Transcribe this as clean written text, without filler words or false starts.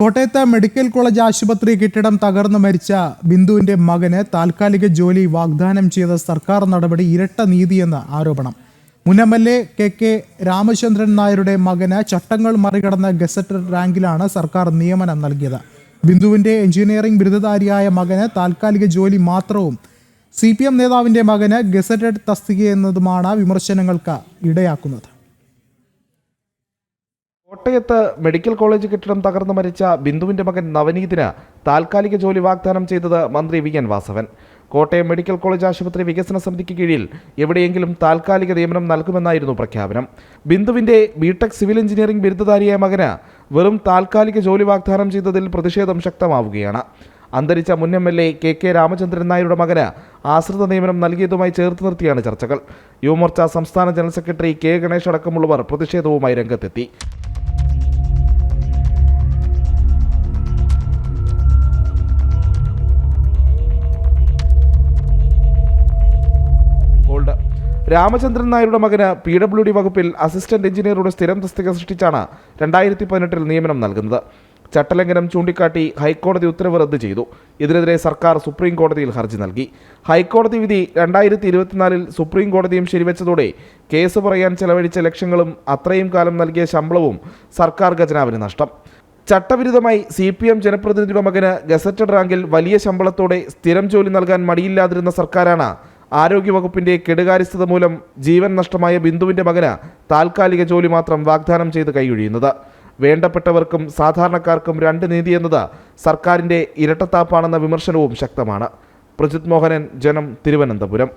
കോട്ടയത്ത് medical college ആശുപത്രി കെട്ടിടം തകർന്നു മരിച്ച ബിന്ദുവിന്റെ മകന് താൽക്കാലിക ജോലി വാഗ്ദാനം ചെയ്ത സർക്കാർ നടപടി ഇരട്ട നീതിയെന്ന് ആരോപണം. മുൻ MLA KK രാമചന്ദ്രൻ നായരുടെ മകന് ചട്ടങ്ങൾ മറികടന്ന ഗസറ്റഡ് റാങ്കിലാണ് സർക്കാർ നിയമനം നൽകിയത്. ബിന്ദുവിന്റെ എഞ്ചിനീയറിംഗ് ബിരുദധാരിയായ മകന് താൽക്കാലിക ജോലി മാത്രവും CPM നേതാവിന്റെ മകന് ഗസറ്റഡ് തസ്തിക എന്നതുമാണ് വിമർശനങ്ങൾക്ക് ഇടയാക്കുന്നത്. കോട്ടയത്ത് മെഡിക്കൽ കോളേജ് കെട്ടിടം തകർന്നു മരിച്ച ബിന്ദുവിന്റെ മകൻ നവനീതിന് താൽക്കാലിക ജോലി വാഗ്ദാനം ചെയ്തത് മന്ത്രി VN Vasavan. Kottayam medical college ആശുപത്രി വികസന സമിതിക്ക് കീഴിൽ എവിടെയെങ്കിലും താൽക്കാലിക നിയമനം നൽകുമെന്നായിരുന്നു പ്രഖ്യാപനം. ബിന്ദുവിന്റെ BTech സിവിൽ എഞ്ചിനീയറിംഗ് ബിരുദധാരിയായ മകന് വെറും താൽക്കാലിക ജോലി വാഗ്ദാനം ചെയ്തതിൽ പ്രതിഷേധം ശക്തമാവുകയാണ്. അന്തരിച്ച മുൻ MLA KK രാമചന്ദ്രൻ നായരുടെ മകന് ആശ്രിത നിയമനം നൽകിയതുമായി ചേർത്ത് നിർത്തിയാണ് ചർച്ചകൾ. യുവമോർച്ച സംസ്ഥാന ജനറൽ സെക്രട്ടറി K ഗണേഷ് അടക്കമുള്ളവർ പ്രതിഷേധവുമായി രംഗത്തെത്തി. രാമചന്ദ്രൻ നായരുടെ മകന് PWD വകുപ്പിൽ അസിസ്റ്റന്റ് എഞ്ചിനീയറുടെ സ്ഥിരം തസ്തിക സൃഷ്ടിച്ചാണ് 2018 നിയമനം നൽകുന്നത്. ചട്ടലംഘനം ചൂണ്ടിക്കാട്ടി ഹൈക്കോടതി ഉത്തരവ് റദ്ദ് ചെയ്തു. ഇതിനെതിരെ സർക്കാർ സുപ്രീം കോടതിയിൽ ഹർജി നൽകി. ഹൈക്കോടതി വിധി 2024 സുപ്രീം കോടതിയും ശരിവെച്ചതോടെ കേസ് പറയാൻ ചെലവഴിച്ച ലക്ഷങ്ങളും അത്രയും കാലം നൽകിയ ശമ്പളവും സർക്കാർ ഖജനാവിന് നഷ്ടം. ചട്ടവിരുദ്ധമായി CPM ജനപ്രതിനിധിയുടെ മകന് ഗസറ്റഡ് റാങ്കിൽ വലിയ ശമ്പളത്തോടെ സ്ഥിരം ജോലി നൽകാൻ മടിയില്ലാതിരുന്ന സർക്കാരാണ് ആരോഗ്യവകുപ്പിന്റെ കെടുകാര്യസ്ഥത മൂലം ജീവൻ നഷ്ടമായ ബിന്ദുവിന്റെ മകന് താൽക്കാലിക ജോലി മാത്രം വാഗ്ദാനം ചെയ്ത് കൈയൊഴിയുന്നത്. വേണ്ടപ്പെട്ടവർക്കും സാധാരണക്കാർക്കും രണ്ട് നീതി എന്നത് സർക്കാരിന്റെ ഇരട്ടത്താപ്പാണെന്ന വിമർശനവും ശക്തമാണ്. പ്രജിത് മോഹനൻ, ജനം, തിരുവനന്തപുരം.